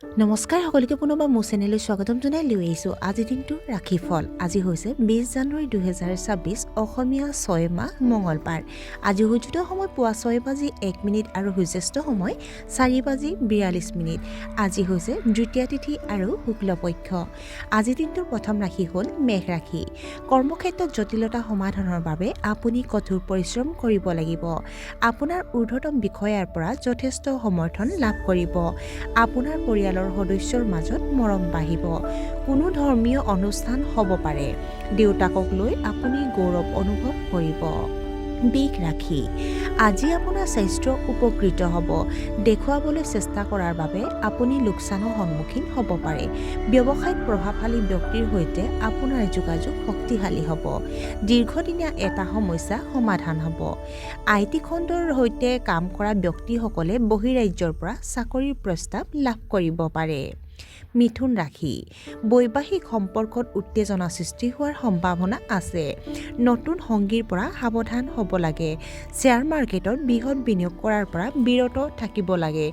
নমস্কাৰ সকলোকে পুনৰবাৰ মোৰ চেনেললৈ স্বাগতম জনাই লৈ আহিছোঁ আজিৰ দিনটো ৰাশিফল। আজি হৈছে 20 জানুৱাৰী 2026 অসমীয়া 6 মাহ মঙলবাৰ। আজি সূৰ্যোদয় সময় পুৱা 6:01 আৰু সূৰ্যাস্ত সময় 4:42। আজি হৈছে দ্বিতীয়া তিথি আৰু শুক্লপক্ষ। আজিৰ দিনটোৰ প্ৰথম ৰাশি হ'ল মেঘ ৰাশি। কৰ্মক্ষেত্ৰত জটিলতা সমাধানৰ বাবে আপুনি কঠোৰ পৰিশ্ৰম কৰিব লাগিব। আপোনাৰ ঊৰ্ধ্বতম বিষয়াৰ পৰা যথেষ্ট সমৰ্থন লাভ কৰিব। আপোনাৰ পৰিয়ালৰ সদস্যৰ মাজত মৰম বাঢ়িব। কোনো ধৰ্মীয় অনুষ্ঠান হ'ব পাৰে। দেউতাকক লৈ আপুনি গৌৰৱ অনুভৱ কৰিব। বৃষ ৰাশি। আজি আপোনাৰ স্বাস্থ্য উপকৃত হ'ব। দেখুৱাবলৈ চেষ্টা কৰাৰ বাবে আপুনি লোকচানৰ সন্মুখীন হ'ব পাৰে। ব্যৱসায়িক প্ৰভাৱশালী ব্যক্তিৰ সৈতে আপোনাৰ যোগাযোগ শক্তিশালী হ'ব। দীৰ্ঘদিনীয়া এটা সমস্যা সমাধান হ'ব। IT খণ্ডৰ সৈতে কাম কৰা ব্যক্তিসকলে বহিৰাজ্যৰ পৰা চাকৰিৰ প্ৰস্তাৱ লাভ কৰিব পাৰে। মিথুন ৰাশি। বৈবাহিক সম্পৰ্কত উত্তেজনা সৃষ্টি হোৱাৰ সম্ভাৱনা আছে। নতুন সংগীৰ পৰা সাৱধান হ'ব লাগে। শ্বেয়াৰ মাৰ্কেটত বৃহৎ বিনিয়োগ কৰাৰ পৰা বিৰত থাকিব লাগে।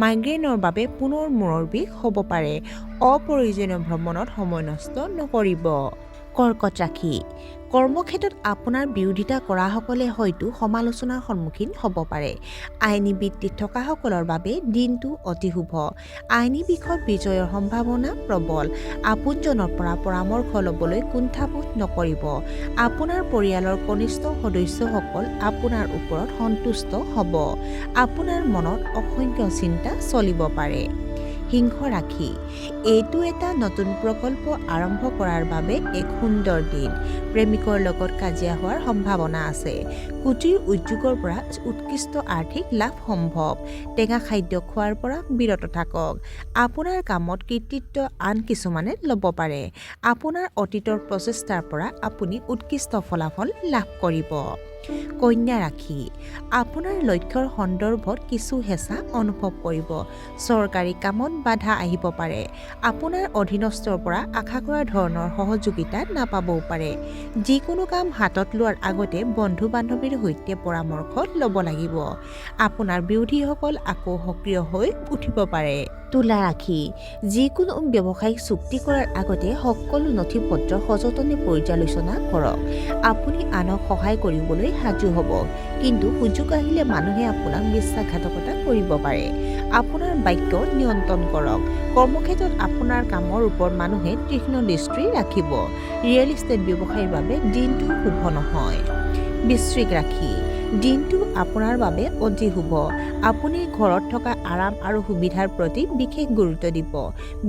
মাইগ্ৰেইনৰ বাবে পুনৰ মূৰৰ বিষ হ'ব পাৰে। অপ্ৰয়োজনীয় ভ্ৰমণত সময় নষ্ট নকৰিব। কৰ্কট ৰাশি। কৰ্মক্ষেত্ৰত আপোনাৰ বিৰোধিতা কৰাসকলে হয়তো সমালোচনাৰ সন্মুখীন হ'ব পাৰে। আইনী বৃত্তিত থকাসকলৰ বাবে দিনটো অতি শুভ। আইনী বিষয়ত বিজয়ৰ সম্ভাৱনা প্ৰবল। আপোনজনৰ পৰা পৰামৰ্শ ল'বলৈ কুণ্ঠাবোধ নকৰিব। আপোনাৰ পৰিয়ালৰ কনিষ্ঠ সদস্যসকল আপোনাৰ ওপৰত সন্তুষ্ট হ'ব। আপোনাৰ মনত অসংখ্য চিন্তা চলিব পাৰে। সিংহ ৰাশি। এইটো এটা নতুন প্ৰকল্প আৰম্ভ কৰাৰ বাবে এক সুন্দৰ দিন। প্ৰেমিকৰ লগত কাজিয়া হোৱাৰ সম্ভাৱনা আছে। কুটিৰ উদ্যোগৰ পৰা উৎকৃষ্ট আৰ্থিক লাভ সম্ভৱ। টেঙা খাদ্য খোৱাৰ পৰা বিৰত থাকক। আপোনাৰ কামত কৃতিত্ব আন কিছুমানে ল'ব পাৰে। আপোনাৰ অতীতৰ প্ৰচেষ্টাৰ পৰা আপুনি উৎকৃষ্ট ফলাফল লাভ কৰিব। কন্যা ৰাশি। আপোনাৰ লক্ষ্যৰ সন্দৰ্ভত কিছু হেঁচা অনুভৱ কৰিব। চৰকাৰী কামত বাধা আহিব পাৰে। আপোনাৰ অধীনস্থৰ পৰা আশা কৰা ধৰণৰ সহযোগিতা নাপাবও পাৰে। যিকোনো কাম হাতত লোৱাৰ আগতে বন্ধু-বান্ধৱীৰ সৈতে পৰামৰ্শ ল'ব লাগিব। আপোনাৰ বিৰোধীসকল আকৌ সক্ৰিয় হৈ উঠিব পাৰে। তুলা ৰাশি। যিকোনো ব্যৱসায়িক চুক্তি কৰাৰ আগতে সকলো নথি-পত্ৰ সযতনে পৰ্যালোচনা কৰক। আপুনি আনক সহায় কৰিবলৈ সাজু হ'ব। কিন্তু সুযোগ আহিলে মানুহে আপোনাক বিশ্বাসঘাতকতা কৰিব পাৰে। আপোনাৰ বাক্য নিয়ন্ত্ৰণ কৰক। কৰ্মক্ষেত্ৰত আপোনাৰ কামৰ ওপৰত মানুহে তীক্ষ্ণ দৃষ্টি ৰাখিব। ৰিয়েল ইষ্টেট ব্যৱসায়ীৰ বাবে দিনটো শুভ নহয়। বৃশ্চিক ৰাশি। দিনটো আপোনাৰ বাবে অতি শুভ। আপুনি ঘৰত থকা আৰাম আৰু সুবিধাৰ প্ৰতি বিশেষ গুৰুত্ব দিব।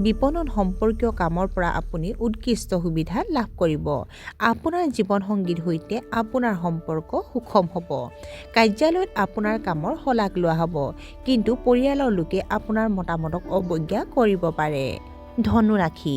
বিপণন সম্পৰ্কীয় কামৰ পৰা আপুনি উৎকৃষ্ট সুবিধা লাভ কৰিব। আপোনাৰ জীৱনসংগীৰ সৈতে আপোনাৰ সম্পৰ্ক সুষম হ'ব। কাৰ্যালয়ত আপোনাৰ কামৰ শলাগ লোৱা হ'ব। কিন্তু পৰিয়ালৰ লোকে আপোনাৰ মতামতক অৱজ্ঞা কৰিব পাৰে। ধনু ৰাশি।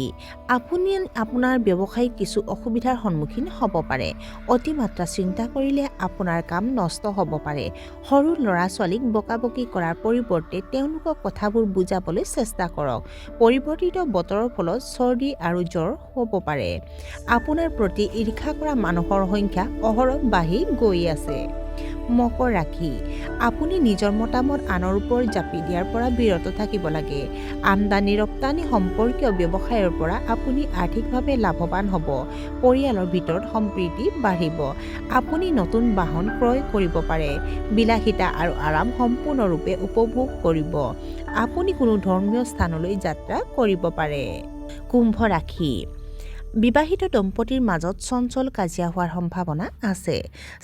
আপুনি আপোনাৰ ব্যৱসায়িক কিছু অসুবিধাৰ সন্মুখীন হ'ব পাৰে। অতিমাত্ৰা চিন্তা কৰিলে আপোনাৰ কাম নষ্ট হ'ব পাৰে। সৰু ল'ৰা-ছোৱালীক বকাবকি কৰাৰ পৰিৱৰ্তে তেওঁলোকক কথাবোৰ বুজাবলৈ চেষ্টা কৰক। পৰিৱৰ্তিত বতৰৰ ফলত চৰ্দি আৰু জ্বৰ হ'ব পাৰে। আপোনাৰ প্ৰতি ঈৰ্ষা কৰা মানুহৰ সংখ্যা অহৰহ বাঢ়ি গৈ আছে। মকৰ ৰাশি। আপুনি নিজৰ মতামত আনৰ ওপৰত জাপি দিয়াৰ পৰা বিৰত থাকিব লাগে। আমদানি-ৰপ্তানি সম্পৰ্কীয় ব্যৱসায়ৰ পৰা আপুনি আৰ্থিকভাৱে লাভৱান হ'ব। পৰিয়ালৰ ভিতৰত সম্প্ৰীতি বাঢ়িব। আপুনি নতুন বাহন ক্ৰয় কৰিব পাৰে। বিলাসিতা আৰু আৰাম সম্পূৰ্ণৰূপে উপভোগ কৰিব। আপুনি কোনো ধৰ্মীয় স্থানলৈ যাত্ৰা কৰিব পাৰে। কুম্ভ ৰাশি। বিবাহিত দম্পতীৰ মাজত চঞ্চল কাজিয়া হোৱাৰ সম্ভাৱনা আছে।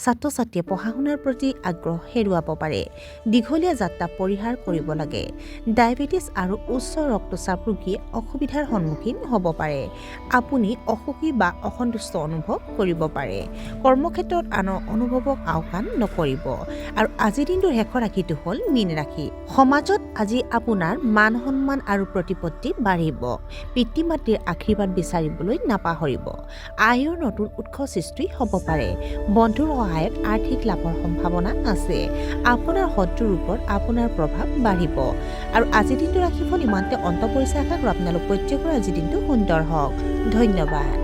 ছাত্ৰ-ছাত্ৰীয়ে পঢ়া-শুনাৰ প্ৰতি আগ্ৰহ হেৰুৱাব পাৰে। দীঘলীয়া যাত্ৰা পৰিহাৰ কৰিব লাগে। ডায়েবেটিছ আৰু উচ্চ ৰক্তচাপ ৰোগীয়ে অসুবিধাৰ সন্মুখীন হ'ব পাৰে। আপুনি অসুখী বা অসন্তুষ্ট অনুভৱ কৰিব পাৰে। কৰ্মক্ষেত্ৰত আনৰ অনুভৱক আওকাণ নকৰিব। আৰু আজিৰ দিনটোৰ শেষৰ ৰাশিটো হ'ল মীন ৰাশি। সমাজত আজি আপোনাৰ মান-সন্মান আৰু প্ৰতিপত্তি বাঢ়িব। পিতৃ-মাতৃৰ আশীৰ্বাদ বিচাৰিবলৈ নাপাহৰিব। আয়ৰ নতুন উৎস সৃষ্টি হ'ব পাৰে। বন্ধুৰ সহায়ত আৰ্থিক লাভৰ সম্ভাৱনা আছে। আপোনাৰ শত্ৰুৰ ওপৰত আপোনাৰ প্ৰভাৱ বাঢ়িব। আৰু আজিৰ দিনটোৰ ৰাশিফল ইমানতে অন্ত পৰিছে। আশা কৰোঁ আপোনালোক প্ৰত্যেকৰে আজিৰ দিনটো সুন্দৰ হওক। ধন্যবাদ।